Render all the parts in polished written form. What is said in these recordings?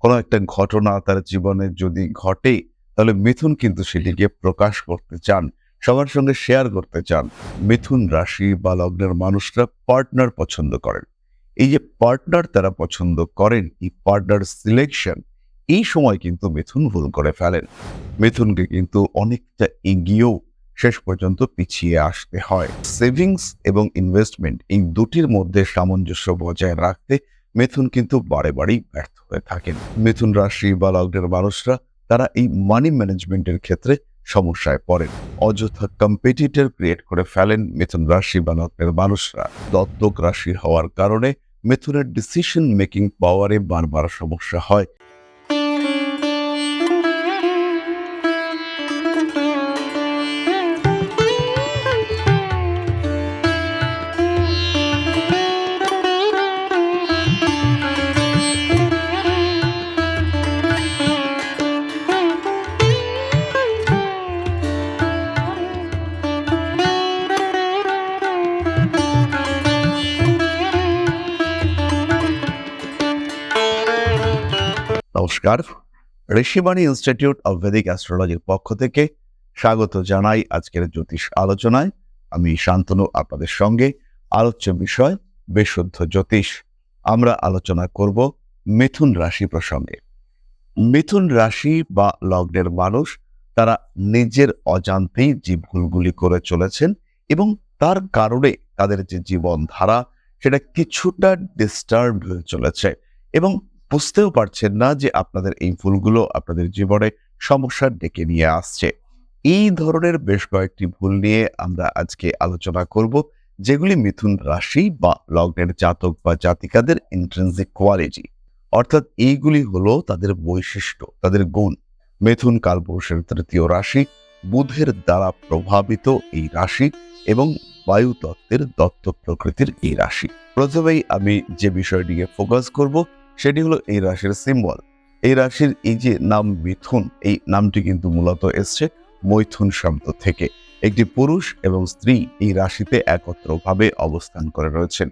কোনো একটা ঘটনা তার জীবনে যদি ঘটে, তাহলে মিথুন কিন্তু সেটিকে প্রকাশ করতে চান, সবার সঙ্গে শেয়ার করতে চান। মিথুন রাশি বা লগ্নের মানুষরা পার্টনার পছন্দ করেন। এই যে পার্টনার তারা পছন্দ করেন, এই পার্টনার সিলেকশন, এই সময় কিন্তু মিথুন ভুল করে ফেলেন। মিথুনকে কিন্তু অনেকটা এগিয়েও শেষ পর্যন্ত পিছিয়ে আসতে হয়। সেভিংস এবং ইনভেস্টমেন্ট এই দুটির মধ্যে সামঞ্জস্য বজায় রাখতে মিথুন কিন্তু বারেবারই ব্যর্থ হয়ে থাকেন। মিথুন রাশি বা লগ্নের মানুষরা তারা এই মানি ম্যানেজমেন্টের ক্ষেত্রে সমস্যায় পড়েন। অযথা কম্পিটিটর ক্রিয়েট করে ফেলেন মিথুন রাশি বা লগ্নের মানুষরা। দত্তক রাশি হওয়ার কারণে মিথুনের ডিসিশন মেকিং পাওয়ারে বারবার সমস্যা হয়। নমস্কার, ঋষিবাণী ইনস্টিটিউট অব ভেদিক অ্যাস্ট্রোলজির পক্ষ থেকে স্বাগত জানাই আজকের জ্যোতিষ আলোচনায়। আমি শান্তনু আপনাদের সঙ্গে। আলোচ্য বিষয় বিশুদ্ধ জ্যোতিষ। আমরা আলোচনা করব মিথুন রাশি প্রসঙ্গে। মিথুন রাশি বা লগ্নের মানুষ তারা নিজের অজান্তেই যে ভুলগুলি করে চলেছেন এবং তার কারণে তাদের যে জীবনধারা সেটা কিছুটা ডিস্টার্ব হয়ে চলেছে এবং বুঝতেও পারছেন না যে আপনাদের এই ভুলগুলো আপনাদের জীবনে সমস্যা ডেকে নিয়ে আসছে। এই ধরনের বেশ কয়েকটি ভুল নিয়ে আমরা আজকে আলোচনা করব, যেগুলি মিথুন রাশি বা লগ্নের জাতক বা জাতিকাদের ইন্ট্রিনসিক কোয়ালিটি, অর্থাৎ এইগুলি হলো তাদের বৈশিষ্ট্য, তাদের গুণ। মিথুন কালপুরুষের তৃতীয় রাশি, বুধের দ্বারা প্রভাবিত এই রাশি এবং বায়ুতত্ত্বের দত্ত প্রকৃতির এই রাশি। প্রথমেই আমি যে বিষয়টিকে ফোকাস করব সেটি হলো এই রাশির সিম্বল। এই রাশির এই যে নাম মিথুন, এই নামটি কিন্তু মূলত এসছে মৈথুন শব্দ থেকে। একটি পুরুষ এবং স্ত্রী এই রাশিতে একত্রভাবে অবস্থান করে রয়েছেন।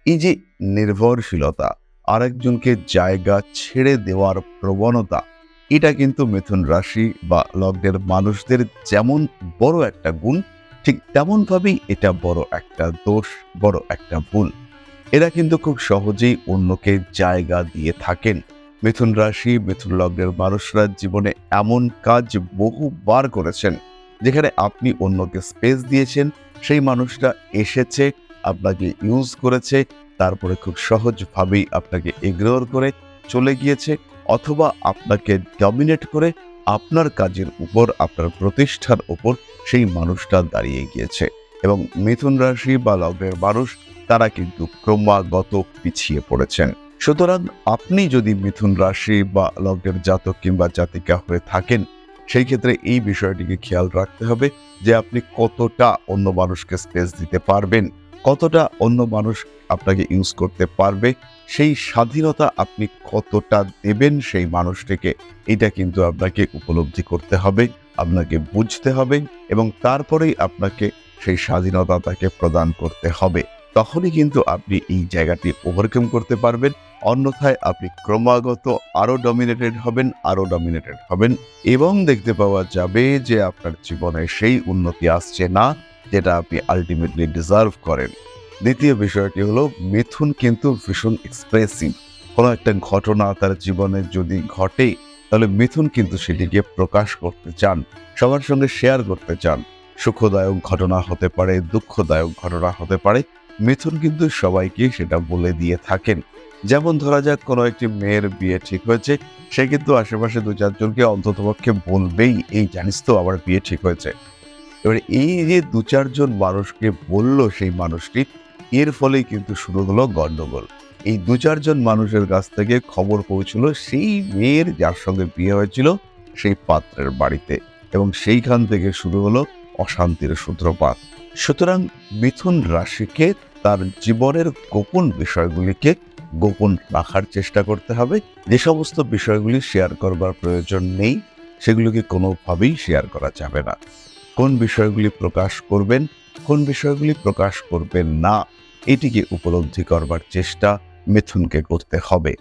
এই যে নির্ভরশীলতা, আরেকজনকে জায়গা ছেড়ে দেওয়ার প্রবণতা, এটা কিন্তু মিথুন রাশি বা লগ্নের মানুষদের যেমন বড় একটা গুণ, ঠিক তেমনভাবেই এটা বড় একটা দোষ, বড় একটা ভুল। এরা কিন্তু খুব সহজেই অন্যকে জায়গা দিয়ে থাকেন। মিথুন রাশি, মিথুন লগ্নের মানুষরা জীবনে এমন কাজ বহুবার করেছেন যেখানে আপনি অন্যকে স্পেস দিয়েছেন, সেই মানুষটা এসেছে, আপনাকে ইউজ করেছে, তারপরে খুব সহজভাবেই আপনাকে ইগনোর করে চলে গিয়েছে, অথবা আপনাকে ডমিনেট করে আপনার কাজের উপর, আপনার প্রতিষ্ঠার উপর সেই মানুষটা দাঁড়িয়ে গিয়েছে। এবং মিথুন রাশি বা লগ্নের মানুষ তারা কিন্তু ক্রমাগত পিছিয়ে পড়েছেন। সুতরাং আপনি যদি মিথুন রাশি বা লগ্নের জাতক কিংবা জাতিকা হয়ে থাকেন, সেই ক্ষেত্রে এই বিষয়টিকে খেয়াল রাখতে হবে যে আপনি কতটা অন্য মানুষকে স্পেস দিতে পারবেন, কতটা অন্য মানুষ আপনাকে ইউজ করতে পারবে, সেই স্বাধীনতা আপনি কতটা দেবেন সেই মানুষটিকে, এটা কিন্তু আপনাকে উপলব্ধি করতে হবে, আপনাকে বুঝতে হবে এবং তারপরেই আপনাকে সেই স্বাধীনতা তাকে প্রদান করতে হবে। তখনই কিন্তু আপনি এই জায়গাটি ওভারকাম করতে পারবেন। অন্যথায় আপনি ক্রমাগত আরো ডমিনেটেড হবেন এবং দেখতে পাওয়া যাবে যে আপনার জীবনে সেই উন্নতি আসছে না যেটা আপনি আলটিমেটলি ডিজার্ভ করেন। দ্বিতীয় বিষয়টি হলো মিথুন কিন্তু ভীষণ এক্সপ্রেসিভ। কোনো একটা ঘটনা তার জীবনে যদি ঘটে, তাহলে মিথুন কিন্তু সেটিকে প্রকাশ করতে চান, সবার সঙ্গে শেয়ার করতে চান। সুখদায়ক ঘটনা হতে পারে, দুঃখদায়ক ঘটনা হতে পারে, মিথুন কিন্তু সবাইকে সেটা বলে দিয়ে থাকেন। যেমন ধরা যাক কোনো একটি মেয়ের বিয়ে ঠিক হয়েছে, সে কিন্তু আশেপাশে দু চারজনকে অন্ততপক্ষে বলবেই, এই জানিস তো আমার বিয়ে ঠিক হয়েছে। এবারে এই যে দু চারজন মানুষকে বলল সেই মানুষটি, এর ফলেই কিন্তু শুরু হলো গন্ডগোল। এই দু চারজন মানুষের কাছ থেকে খবর পৌঁছলো সেই মেয়ের যার সঙ্গে বিয়ে হয়েছিল সেই পাত্রের বাড়িতে এবং সেইখান থেকে শুরু হলো অশান্তির সূত্রপাত। সুতরাং মিথুন রাশিকে তার জীবনের গোপন বিষয়গুলিকে গোপন রাখার চেষ্টা করতে হবে। যে সমস্ত বিষয়গুলি শেয়ার করবার প্রয়োজন নেই সেগুলিকে কোনোভাবেই শেয়ার করা যাবে না। কোন বিষয়গুলি প্রকাশ করবেন, কোন বিষয়গুলি প্রকাশ করবেন না, এটিকে উপলব্ধি করবার চেষ্টা মিথুনকে করতে হবে।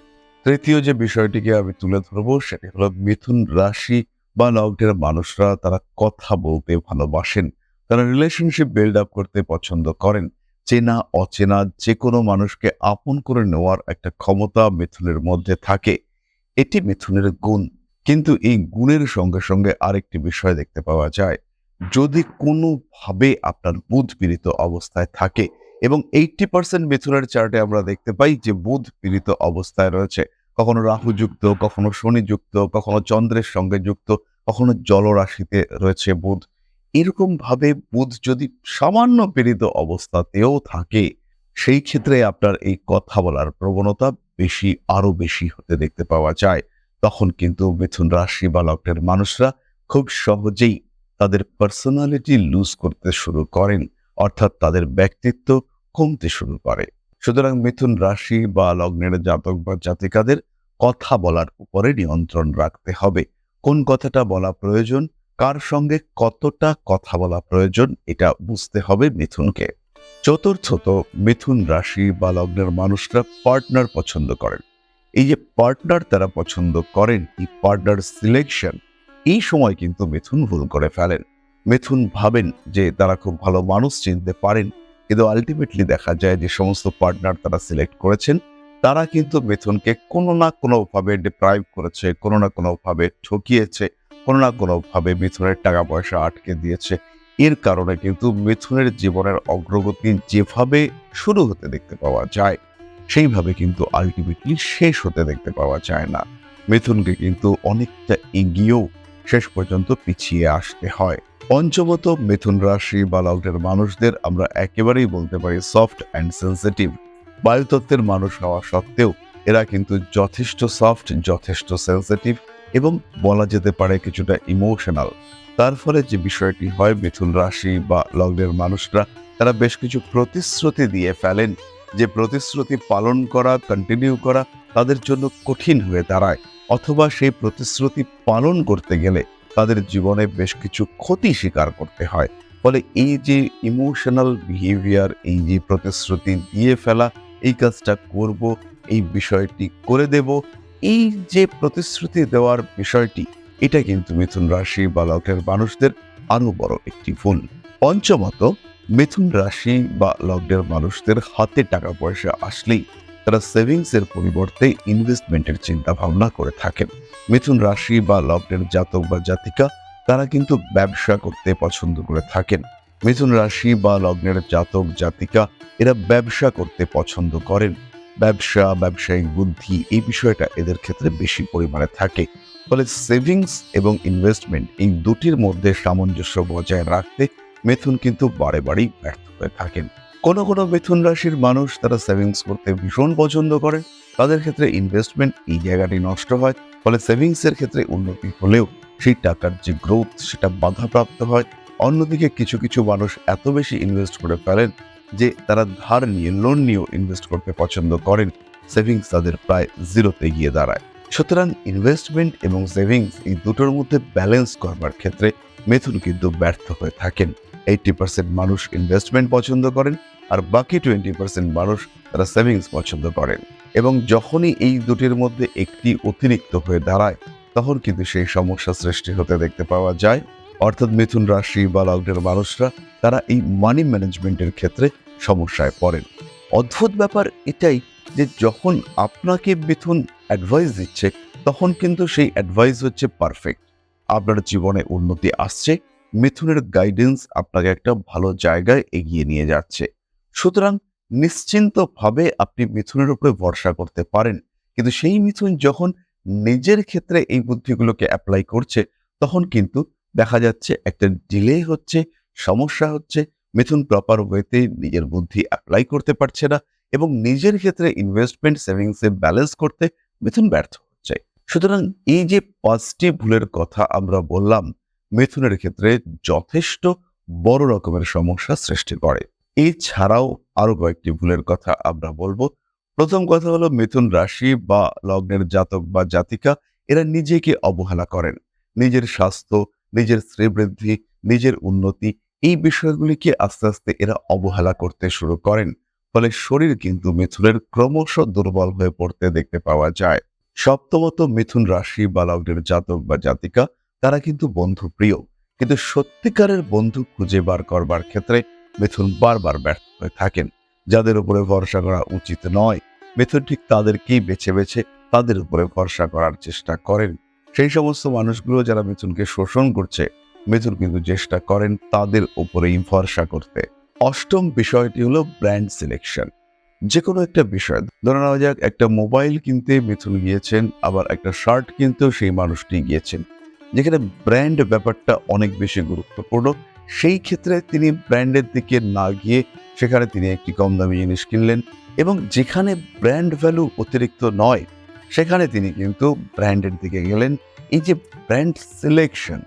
তৃতীয় যে বিষয়টিকে আমি তুলে ধরবো সেটি হলো মিথুন রাশি বা লগ্নের মানুষরা তারা কথা বলতে ভালোবাসেন। তারা রিলেশনশিপ বিল্ড আপ করতে পছন্দ করেন। চেনা অচেনা যে কোনো মানুষকে আপন করে নেওয়ার একটা ক্ষমতা মিথুনের মধ্যে থাকে। এটি মিথুনের গুণ। কিন্তু এই গুণের সঙ্গে সঙ্গে আরেকটি বিষয় দেখতে পাওয়া যায়। যদি কোনোভাবে আপনার বুধ পীড়িত অবস্থায় থাকে এবং 80% মিথুনের চার্টে আমরা দেখতে পাই যে বুধ পীড়িত অবস্থায় রয়েছে। কখনো রাহু যুক্ত, কখনো শনি যুক্ত, কখনো চন্দ্রের সঙ্গে যুক্ত, কখনো জলরাশিতে রয়েছে বুধ। এরকম ভাবে বুধ যদি সামান্য পীড়িত অবস্থাতেও থাকে, সেই ক্ষেত্রে আপনার এই কথা বলার প্রবণতা আরো বেশি হতে দেখতে পাওয়া যায়। তখন কিন্তু মিথুন রাশি বা লগ্নের মানুষরা খুব সহজেই তাদের পার্সোনালিটি লুজ করতে শুরু করেন, অর্থাৎ তাদের ব্যক্তিত্ব কমতে শুরু করে। সুতরাং মিথুন রাশি বা লগ্নের জাতক বা জাতিকাদের কথা বলার উপরে নিয়ন্ত্রণ রাখতে হবে। কোন কথাটা বলা প্রয়োজন, কার সঙ্গে কতটা কথা বলা প্রয়োজন, এটা বুঝতে হবে মিথুনকে। চতুর্থত, মিথুন রাশি বা লগ্নের মানুষরা পার্টনার পছন্দ করেন। এই যে পার্টনার তারা পছন্দ করেন, এই পার্টনার সিলেকশন, এই সময় কিন্তু মিথুন ভুল করে ফেলেন। মিথুন ভাবেন যে তারা খুব ভালো মানুষ চিনতে পারেন, কিন্তু আলটিমেটলি দেখা যায় যে সমস্ত পার্টনার তারা সিলেক্ট করেছেন তারা কিন্তু মিথুনকে কোনো না কোনোভাবে ডিপ্রাইভ করেছে, কোনো না কোনোভাবে ঠকিয়েছে, কোনো না কোনোভাবে মিথুনের টাকা পয়সা আটকে দিয়েছে। এর কারণে কিন্তু মিথুনের জীবনের অগ্রগতি যেভাবে শুরু হতে দেখতে পাওয়া যায়, সেইভাবে কিন্তু আলটিমেটলি শেষ হতে দেখতে পাওয়া যায় না। মিথুনকে কিন্তু অনেকটা এগিয়েও শেষ পর্যন্ত পিছিয়ে আসতে হয়। পঞ্চমত, মিথুন রাশি বা লগ্নের মানুষদের আমরা একেবারেই বলতে পারি সফট অ্যান্ড সেন্সিটিভ। বায়ুতত্ত্বের মানুষ হওয়া সত্ত্বেও এরা কিন্তু যথেষ্ট সফট, যথেষ্ট সেন্সিটিভ এবং বলা যেতে পারে কিছুটা ইমোশনাল। তার ফলে যে বিষয়টি হয়, মিথুন রাশি বা লগ্নের মানুষরা তারা বেশ কিছু প্রতিশ্রুতি দিয়ে ফেলেন, যে প্রতিশ্রুতি পালন করা, কন্টিনিউ করা তাদের জন্য কঠিন হয়ে দাঁড়ায়, অথবা সেই প্রতিশ্রুতি পালন করতে গেলে তাদের জীবনে বেশ কিছু ক্ষতি স্বীকার করতে হয়। ফলে এই যে ইমোশনাল বিহেভিয়ার, এই যে প্রতিশ্রুতি দিয়ে ফেলা, এই কাজটা করব, এই বিষয়টি করে দেব, এই যে প্রতিশ্রুতি দেওয়ার বিষয়টি, এটা কিন্তু মিথুন রাশি বা লগ্নের মানুষদের আরো বড় একটি ভুল। পঞ্চমত, মিথুন রাশি বা লগ্নের মানুষদের হাতে টাকা পয়সা আসলেই তারা সেভিংস এর পরিবর্তে ইনভেস্টমেন্টের চিন্তা ভাবনা করে থাকেন। মিথুন রাশি বা লগ্নের জাতক বা জাতিকা তারা কিন্তু ব্যবসা করতে পছন্দ করে থাকেন। মিথুন রাশি বা লগ্নের জাতক জাতিকা এরা ব্যবসা করতে পছন্দ করেন। ব্যবসা, ব্যবসায়িক বুদ্ধি, এই বিষয়টা এদের ক্ষেত্রে বেশি পরিমাণে থাকে। ফলে সেভিংস এবং ইনভেস্টমেন্ট এই দুটির মধ্যে সামঞ্জস্য বজায় রাখতে মিথুন কিন্তু বারেবারই ব্যর্থ হয়ে থাকেন। কোনো কোনো মিথুন রাশির মানুষ তারা সেভিংস করতে ভীষণ পছন্দ করেন, তাদের ক্ষেত্রে ইনভেস্টমেন্ট এই জায়গাটি নষ্ট হয়। ফলে সেভিংস এর ক্ষেত্রে উন্নতি হলেও সেই টাকার যে গ্রোথ সেটা বাধাপ্রাপ্ত হয়। অন্যদিকে কিছু কিছু মানুষ এত বেশি ইনভেস্ট করে ফেলেন যে তারা ধার নিয়ে, লোন নিয়েও ইনভেস্ট করতে পছন্দ করেন, সেভিংস তাদের প্রায় জিরোতে গিয়ে দাঁড়ায়। সুতরাং ইনভেস্টমেন্ট এবং সেভিংস এই দুটোর মধ্যে ব্যালেন্স করবার ক্ষেত্রে মিথুন কিন্তু ব্যর্থ হয়ে থাকেন। 80% মানুষ ইনভেস্টমেন্ট পছন্দ করেন, আর বাকি 20% মানুষ তারা সেভিংস পছন্দ করেন। এবং যখনই এই দুটির মধ্যে একটি অতিরিক্ত হয়ে দাঁড়ায়, তখন কিন্তু সেই সমস্যা সৃষ্টি হতে দেখতে পাওয়া যায়। অর্থাৎ মিথুন রাশি বা লগ্নের মানুষরা তারা এই মানি ম্যানেজমেন্টের ক্ষেত্রে সমস্যায় পড়েন। অদ্ভুত ব্যাপার এটাই যে যখন আপনাকে মিথুন অ্যাডভাইস দিচ্ছে, তখন কিন্তু সেই অ্যাডভাইস হচ্ছে পারফেক্ট। আপনার জীবনে উন্নতি আসছে, মিথুনের গাইডেন্স আপনাকে একটা ভালো জায়গায় এগিয়ে নিয়ে যাচ্ছে। সুতরাং নিশ্চিন্তভাবে আপনি মিথুনের উপরে ভরসা করতে পারেন। কিন্তু সেই মিথুন যখন নিজের ক্ষেত্রে এই বুদ্ধিগুলোকে অ্যাপ্লাই করছে, তখন কিন্তু দেখা যাচ্ছে একটা ডিলে হচ্ছে, সমস্যা হচ্ছে। মিথুন প্রপার ওয়েতে নিজের বুদ্ধি অ্যাপ্লাই করতে পারছে না এবং নিজের ক্ষেত্রে ইনভেস্টমেন্ট সেভিংসে ব্যালেন্স করতে মিথুন ব্যর্থ হচ্ছে। সুতরাং এই যে 5টি ভুলের কথা আমরা বললাম, মিথুনের ক্ষেত্রে যথেষ্ট বড় রকমের সমস্যা সৃষ্টি করে। এছাড়াও আরো কয়েকটি ভুলের কথা আমরা বলবো। প্রথম কথা হলো, মিথুন রাশি বা লগ্নের জাতক বা জাতিকা এরা নিজেকে অবহেলা করেন। নিজের স্বাস্থ্য, নিজের শ্রীবৃদ্ধি, নিজের উন্নতি, এই বিষয়গুলিকে আস্তে আস্তে এরা অবহেলা করতে শুরু করেন। ফলে শরীর কিন্তু মিথুনের ক্রমশ দুর্বল হয়ে পড়তে দেখতে পাওয়া যায়। সপ্তমত মিথুন রাশি বা লগ্নের জাতক বা জাতিকা তারা কিন্তু বন্ধু প্রিয়, কিন্তু সত্যিকারের বন্ধু খুঁজে বার করবার ক্ষেত্রে মিথুন বারবার ব্যর্থ হয়ে থাকেন। যাদের উপরে ভরসা করা উচিত নয়, মিথুন ঠিক তাদেরকেই বেছে বেছে তাদের উপরে ভরসা করার চেষ্টা করেন। সেই সমস্ত মানুষগুলো যারা মিথুনকে শোষণ করছে, মিথুন কিন্তু চেষ্টা করেন তাদের উপরেই ভরসা করতে। অষ্টম বিষয়টি হলো ব্র্যান্ড সিলেকশন। যে কোনো একটা বিষয় ধরে নেওয়া যাক, একটা মোবাইল কিনতে মিথুন গিয়েছেন, আবার একটা শার্ট কিনতেও সেই মানুষটি গিয়েছেন। যেখানে ব্র্যান্ড ব্যাপারটা অনেক বেশি গুরুত্বপূর্ণ, সেই ক্ষেত্রে তিনি ব্র্যান্ডের দিকে না গিয়ে সেখানে তিনি একটি কম দামি জিনিস কিনলেন, এবং যেখানে ব্র্যান্ড ভ্যালু অতিরিক্ত নয় সেখানে তিনি কিন্তু ব্র্যান্ডের দিকে গেলেন। এই যে ব্র্যান্ড সিলেকশন,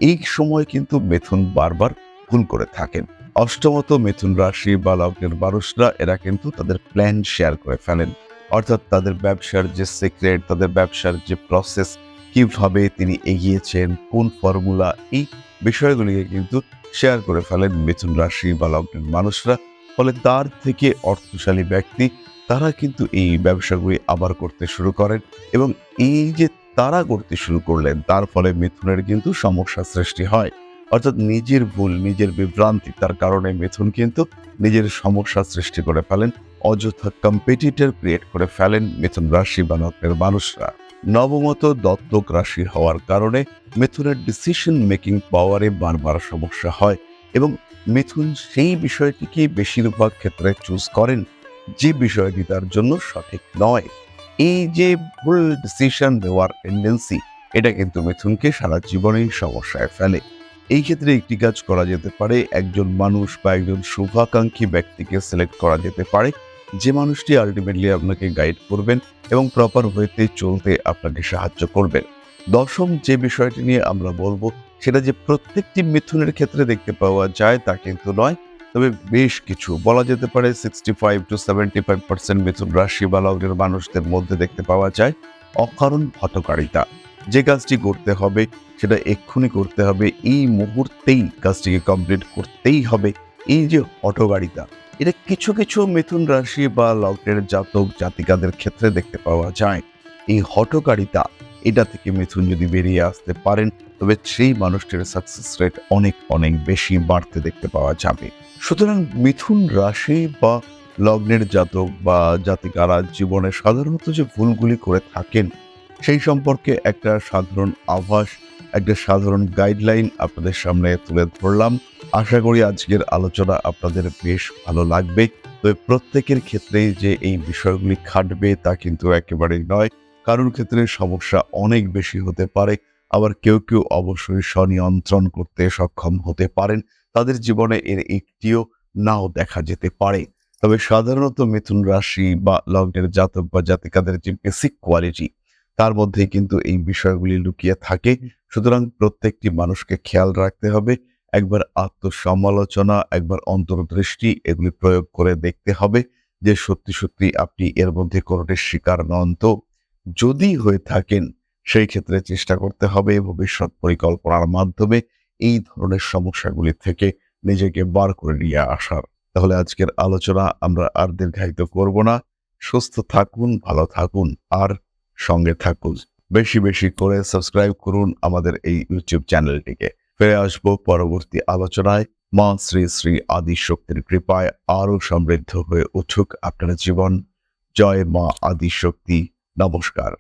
এই সময় কিন্তু মিথুন বারবার ভুল করে থাকেন। অষ্টমত মিথুন রাশি বা লগ্নের মানুষরা এরা কিন্তু তাদের প্ল্যান শেয়ার করে ফেলেন, অর্থাৎ তাদের ব্যবসার যে সিক্রেট, তাদের ব্যবসার যে প্রসেস, কিভাবে তিনি এগিয়েছেন, কোন ফর্মুলা, এই বিষয়গুলিকে কিন্তু শেয়ার করে ফেলেন মিথুন রাশি বা লগ্নের মানুষরা। ফলে তার থেকে অর্থশালী ব্যক্তি তারা কিন্তু এই ব্যবসাগুলি আবার করতে শুরু করেন, এবং এই যে তারা করতে শুরু করলেন তার ফলে মিথুনের কিন্তু সমস্যা সৃষ্টি হয়। অর্থাৎ নিজের ভুল, নিজের বিভ্রান্তি, তার কারণে মিথুন কিন্তু নিজের সমস্যা সৃষ্টি করে ফেলেন, অযথা কম্পিটিটর ক্রিয়েট করে ফেলেন মিথুন রাশি বা লগ্নের মানুষরা। নবমত দত্তক রাশি হওয়ার কারণে মিথুনের ডিসিশন মেকিং পাওয়ারে বারবার সমস্যা হয়, এবং মিথুন সেই বিষয়টিকে বেশিরভাগ ক্ষেত্রে চুজ করেন যে বিষয়টি তার জন্য সঠিক নয়। এই যে ভুল ডিসিশন দেওয়ার টেন্ডেন্সি, এটা কিন্তু মিথুনকে সারা জীবনেই সমস্যায় ফেলে। এই ক্ষেত্রে একটি কাজ করা যেতে পারে, একজন মানুষ বা একজন শুভাকাঙ্ক্ষী ব্যক্তিকে সিলেক্ট করা যেতে পারে, যে মানুষটি আলটিমেটলি আপনাকে গাইড করবেন এবং প্রপার ওয়েতে চলতে আপনাকে সাহায্য করবেন। দশম যে বিষয়টি নিয়ে আমরা বলবো, সেটা যে প্রত্যেকটি মিথুনের ক্ষেত্রে দেখতে পাওয়া যায় তা কিন্তু নয়, তবে বেশ কিছু বলা যেতে পারে 65 to 75% মিথুন রাশি বা লগ্নের মানুষদের মধ্যে দেখতে পাওয়া যায় অকারণ হঠকারিতা। যে কাজটি করতে হবে সেটা এক্ষুনি করতে হবে, এই মুহূর্তেই কাজটিকে কমপ্লিট করতেই হবে, এই যে হঠকারিতা, এটা কিছু কিছু মিথুন রাশি বা লগ্নের জাতক জাতিকাদের ক্ষেত্রে দেখতে পাওয়া যায়। এই হঠকারিতা, এটা থেকে মিথুন যদি বেরিয়ে আসতে পারেন তবে সেই মানুষটির সাকসেস রেট অনেক অনেক বেশি বাড়তে দেখতে পাওয়া যাবে। সুতরাং মিথুন রাশি বা লগ্নের জাতক বা জাতিকারা জীবনে সাধারণত যে ভুলগুলি করে থাকেন সেই সম্পর্কে একটা সাধারণ আভাস, একটা সাধারণ গাইডলাইন আপনাদের সামনে তুলে ধরলাম। আশা করি আজকের আলোচনা আপনাদের বেশ ভালো লাগবে। তবে প্রত্যেকের ক্ষেত্রেই যে এই বিষয়গুলি খাটবে তা কিন্তু একেবারেই নয়। কারোর ক্ষেত্রে সমস্যা অনেক বেশি হতে পারে, আবার কেউ কেউ অবশ্যই স্বনিয়ন্ত্রণ করতে সক্ষম হতে পারেন, তাদের জীবনে এর একটিও নাও দেখা যেতে পারে। তবে সাধারণত মিথুন রাশি বা লগ্নের জাতক বা জাতিকাদের যে বেসিক কোয়ালিটি, তার মধ্যে কিন্তু এই বিষয়গুলি লুকিয়ে থাকে। সুতরাং প্রত্যেকটি মানুষকে খেয়াল রাখতে হবে, একবার আত্মসমালোচনা, একবার অন্তর্দৃষ্টি এগুলি প্রয়োগ করে দেখতে হবে যে সত্যি সত্যি আপনি এর মধ্যে কোনোটির শিকার নন। তো যদি হয়ে থাকেন সেই ক্ষেত্রে চেষ্টা করতে হবে ভবিষ্যৎ পরিকল্পনার মাধ্যমে এই ধরনের সমস্যাগুলি থেকে নিজেকে বার করে নিয়ে আসার। তাহলে আজকের আলোচনা আমরা আর দীর্ঘায়িত করব না। সুস্থ থাকুন, ভালো থাকুন, আর সঙ্গে থাকুন। বেশি বেশি করে সাবস্ক্রাইব করুন আমাদের এই ইউটিউব চ্যানেলটিকে। ফিরে আসবো পরবর্তী আলোচনায়। মা শ্রী শ্রী আদিশক্তির কৃপায় আরো সমৃদ্ধ হয়ে উঠুক আপনার জীবন। জয় মা আদিশক্তি। নমস্কার।